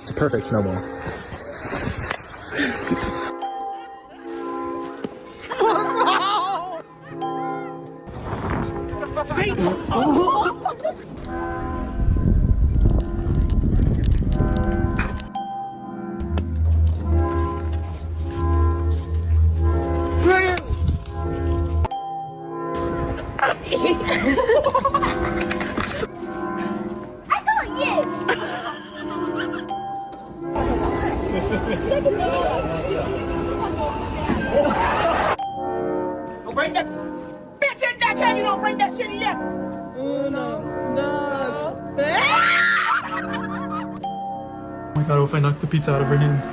It's a perfect snowball. Don't bring that bitch in that time. You don't bring that shit in yet. Uno, dos, Oh my god, what if I knock the pizza out of her hands?